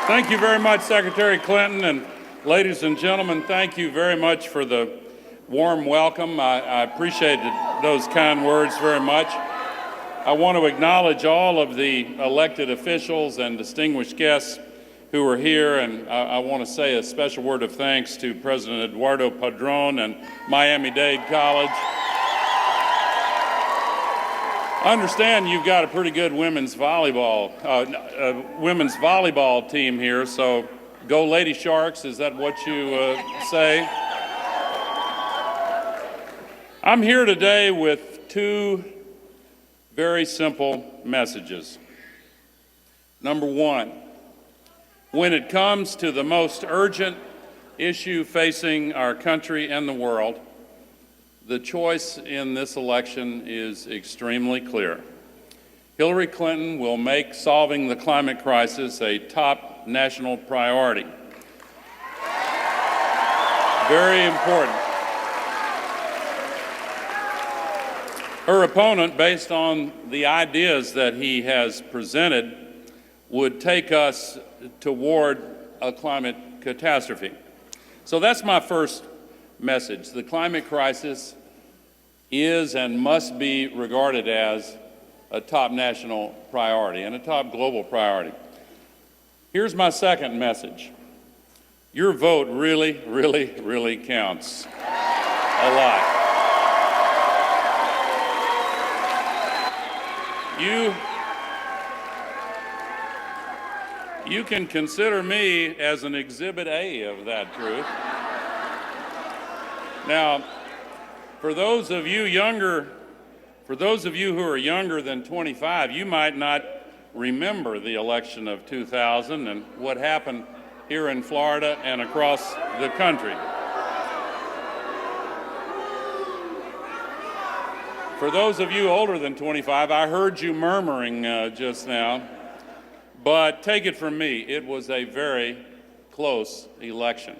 Thank you very much, Secretary Clinton, and ladies and gentlemen, thank you very much for the warm welcome. I appreciated those kind words very much. I want to acknowledge all of the elected officials and distinguished guests who are here, and I want to say a special word of thanks to President Eduardo Padron and Miami-Dade College. I understand you've got a pretty good women's volleyball team here, so go Lady Sharks, is that what you say? I'm here today with two very simple messages. Number one, when it comes to the most urgent issue facing our country and the world, the choice in this election is extremely clear. Hillary Clinton will make solving the climate crisis a top national priority. Very important. Her opponent, based on the ideas that he has presented, would take us toward a climate catastrophe. So that's my first message. The climate crisis is and must be regarded as a top national priority and a top global priority. Here's my second message. Your vote really, really, really counts a lot. You can consider me as an Exhibit A of that truth. Now, for those of you who are younger than 25, you might not remember the election of 2000 and what happened here in Florida and across the country. For those of you older than 25, I heard you murmuring just now, but take it from me, it was a very close election.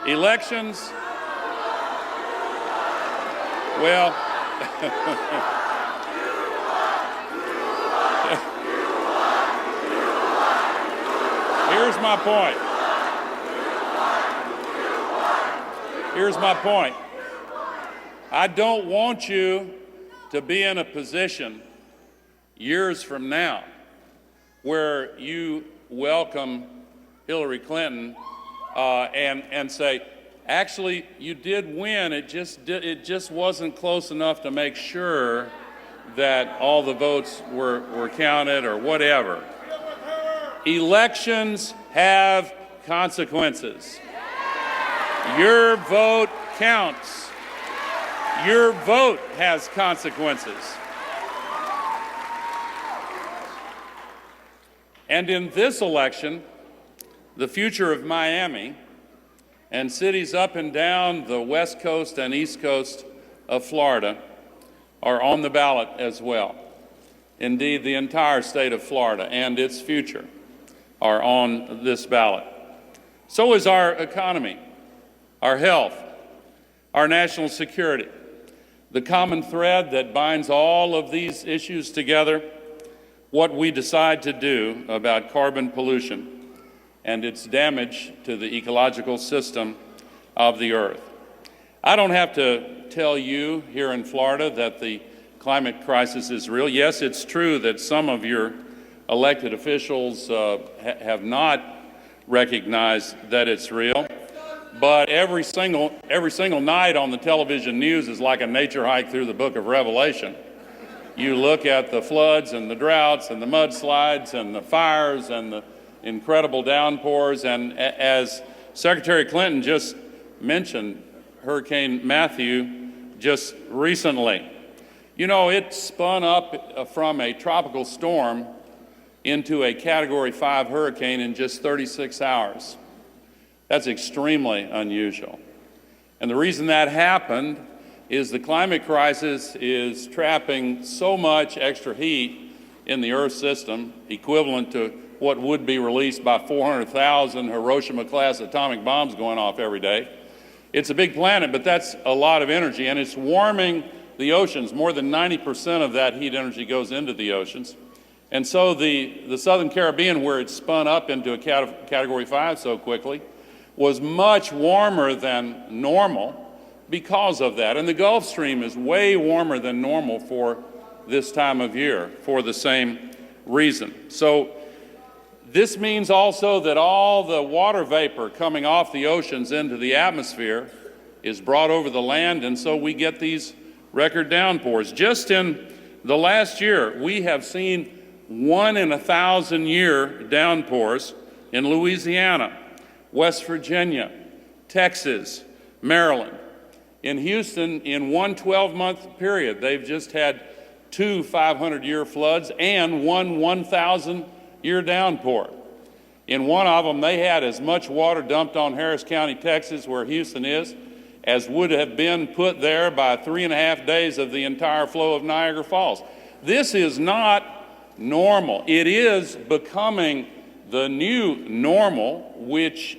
Elections, well, here's my point. Here's my point. I don't want you to be in a position years from now where you welcome Hillary Clinton and say, actually, you did win. It just wasn't close enough to make sure that all the votes were counted or whatever. Elections have consequences. Your vote counts. Your vote has consequences. And in this election, the future of Miami and cities up and down the west coast and east coast of Florida are on the ballot as well. Indeed, the entire state of Florida and its future are on this ballot. So is our economy, our health, our national security. The common thread that binds all of these issues together, what we decide to do about carbon pollution and its damage to the ecological system of the earth. I don't have to tell you here in Florida that the climate crisis is real. Yes, it's true that some of your elected officials have not recognized that it's real, but every single night on the television news is like a nature hike through the book of Revelation. You look at the floods and the droughts and the mudslides and the fires and the incredible downpours, and as Secretary Clinton just mentioned, Hurricane Matthew just recently. You know, it spun up from a tropical storm into a Category 5 hurricane in just 36 hours. That's extremely unusual. And the reason that happened is the climate crisis is trapping so much extra heat in the Earth system, equivalent to what would be released by 400,000 Hiroshima-class atomic bombs going off every day. It's a big planet, but that's a lot of energy, and it's warming the oceans. More than 90% of that heat energy goes into the oceans. And so the Southern Caribbean, where it spun up into a Category 5 so quickly, was much warmer than normal because of that. And the Gulf Stream is way warmer than normal for this time of year for the same reason. So this means also that all the water vapor coming off the oceans into the atmosphere is brought over the land, and so we get these record downpours. Just in the last year, we have seen 1 in 1,000-year downpours in Louisiana, West Virginia, Texas, Maryland. In Houston, in one 12-month period, they've just had 2 500-year floods and 1 1,000-year downpour. In one of them, they had as much water dumped on Harris County, Texas, where Houston is, as would have been put there by 3.5 days of the entire flow of Niagara Falls. This is not normal. It is becoming the new normal, which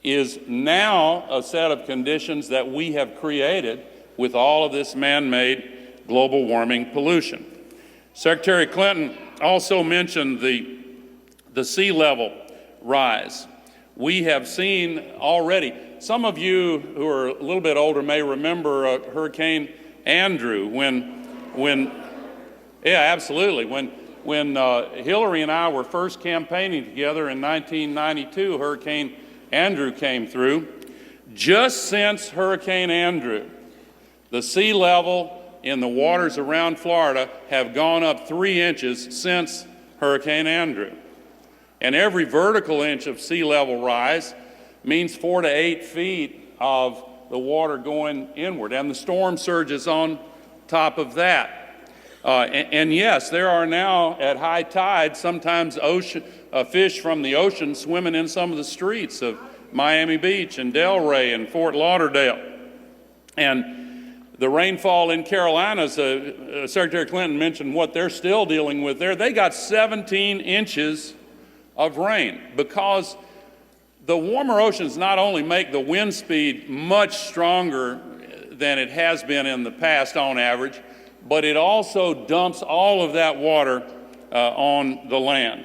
is now a set of conditions that we have created with all of this man-made global warming pollution. Secretary Clinton also mentioned the sea level rise. We have seen already, some of you who are a little bit older may remember Hurricane Andrew when Hillary and I were first campaigning together in 1992, Hurricane Andrew came through. Just since Hurricane Andrew, the sea level in the waters around Florida have gone up 3 inches since Hurricane Andrew. And every vertical inch of sea level rise means 4 to 8 feet of the water going inward, and the storm surges on top of that. And yes, there are now at high tide sometimes fish from the ocean swimming in some of the streets of Miami Beach and Delray and Fort Lauderdale. And the rainfall in Carolinas, Secretary Clinton mentioned what they're still dealing with there. They got 17 inches of rain because the warmer oceans not only make the wind speed much stronger than it has been in the past on average, but it also dumps all of that water on the land.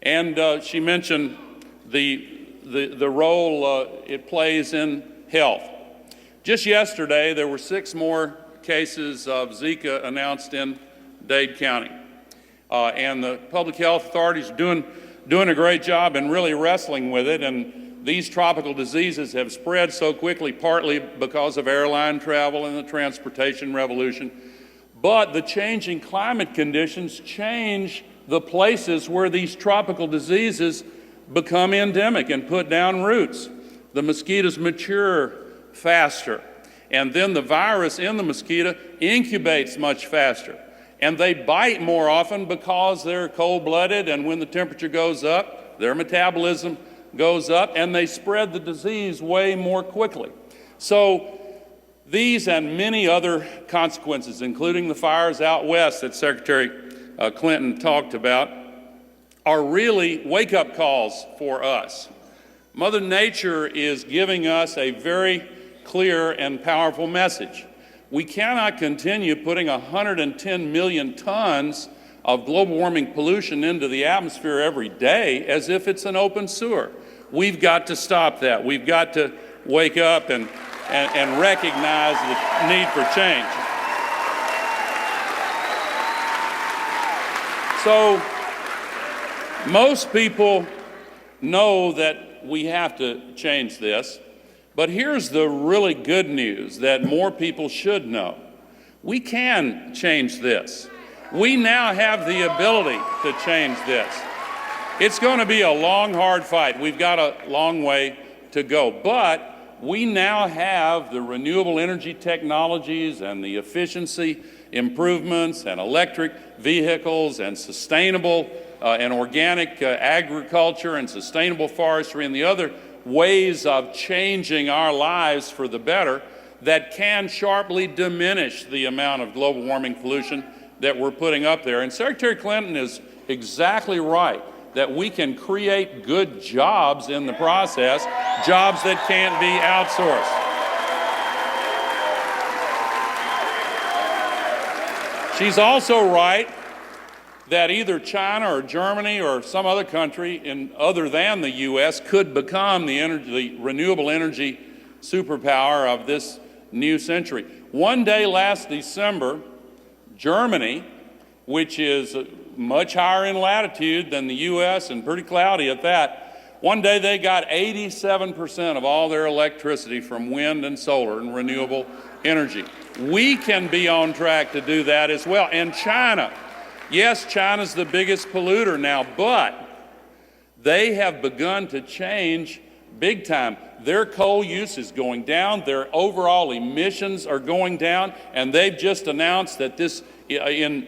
And she mentioned the role it plays in health. Just yesterday, there were 6 more cases of Zika announced in Dade County. And the public health authorities are doing a great job and really wrestling with it. And these tropical diseases have spread so quickly, partly because of airline travel and the transportation revolution. But the changing climate conditions change the places where these tropical diseases become endemic and put down roots. The mosquitoes mature faster, and then the virus in the mosquito incubates much faster. And they bite more often because they're cold-blooded, and when the temperature goes up, their metabolism goes up, and they spread the disease way more quickly. So these and many other consequences, including the fires out west that Secretary Clinton talked about, are really wake-up calls for us. Mother Nature is giving us a very clear and powerful message. We cannot continue putting 110 million tons of global warming pollution into the atmosphere every day as if it's an open sewer. We've got to stop that. We've got to wake up and recognize the need for change. So most people know that we have to change this, but here's the really good news that more people should know. We can change this. We now have the ability to change this. It's going to be a long, hard fight. We've got a long way to go, but we now have the renewable energy technologies and the efficiency improvements and electric vehicles and sustainable and organic agriculture and sustainable forestry and the other ways of changing our lives for the better that can sharply diminish the amount of global warming pollution that we're putting up there. And Secretary Clinton is exactly right that we can create good jobs in the process, jobs that can't be outsourced. She's also right that either China or Germany or some other country other than the U.S. could become the renewable energy superpower of this new century. One day last December, Germany, which is much higher in latitude than the U.S. and pretty cloudy at that, one day they got 87% of all their electricity from wind and solar and renewable energy. We can be on track to do that as well. And China, yes, China's the biggest polluter now, but they have begun to change big time. Their coal use is going down, their overall emissions are going down, and they've just announced that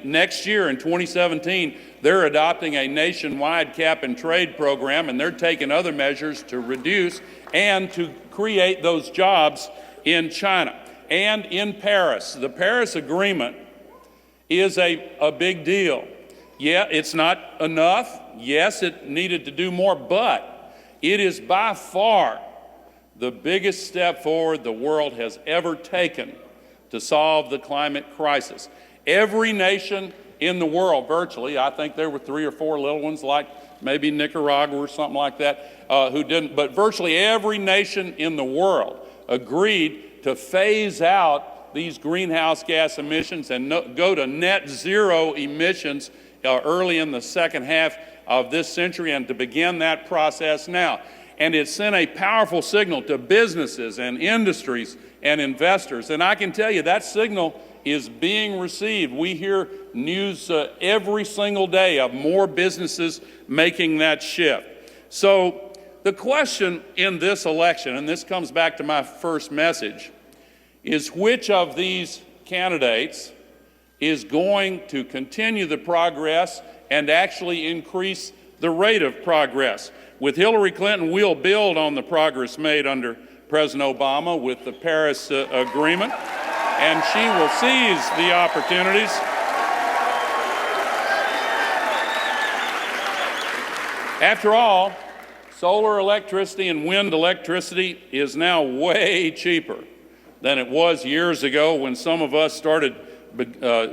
next year in 2017, they're adopting a nationwide cap and trade program, and they're taking other measures to reduce and to create those jobs in China. And in Paris, the Paris Agreement is a big deal. Yeah, it's not enough. Yes, it needed to do more, but it is by far the biggest step forward the world has ever taken to solve the climate crisis. Every nation in the world, virtually, I think there were 3 or 4 little ones like maybe Nicaragua or something like that, who didn't, but virtually every nation in the world agreed to phase out these greenhouse gas emissions and go to net zero emissions early in the second half of this century, and to begin that process now. And it sent a powerful signal to businesses and industries and investors. And I can tell you that signal is being received. We hear news every single day of more businesses making that shift. So the question in this election, and this comes back to my first message, is which of these candidates is going to continue the progress and actually increase the rate of progress. With Hillary Clinton, we'll build on the progress made under President Obama with the Paris Agreement, and she will seize the opportunities. After all, solar electricity and wind electricity is now way cheaper than it was years ago when some of us started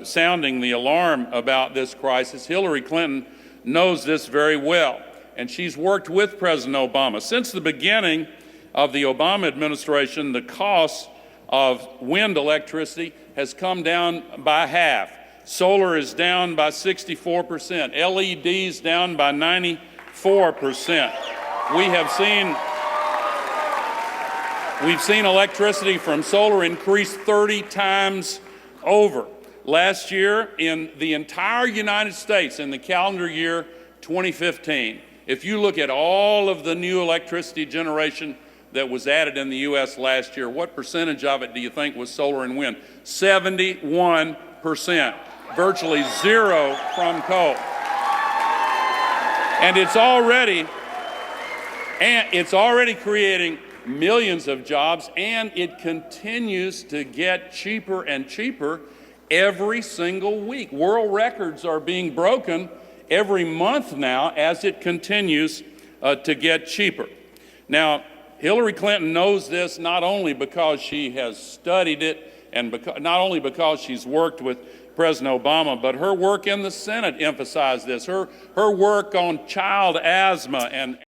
sounding the alarm about this crisis. Hillary Clinton knows this very well, and she's worked with President Obama. Since the beginning of the Obama administration, the cost of wind electricity has come down by half. Solar is down by 64%. LEDs down by 94%. We've seen electricity from solar increase 30 times over. Last year, in the entire United States, in the calendar year 2015, if you look at all of the new electricity generation that was added in the U.S. last year, what percentage of it do you think was solar and wind? 71%, virtually zero from coal. And it's already creating millions of jobs, and it continues to get cheaper and cheaper every single week. World records are being broken every month now as it continues to get cheaper. Now, Hillary Clinton knows this not only because she has studied it and not only because she's worked with President Obama, but her work in the Senate emphasized this. Her work on child asthma and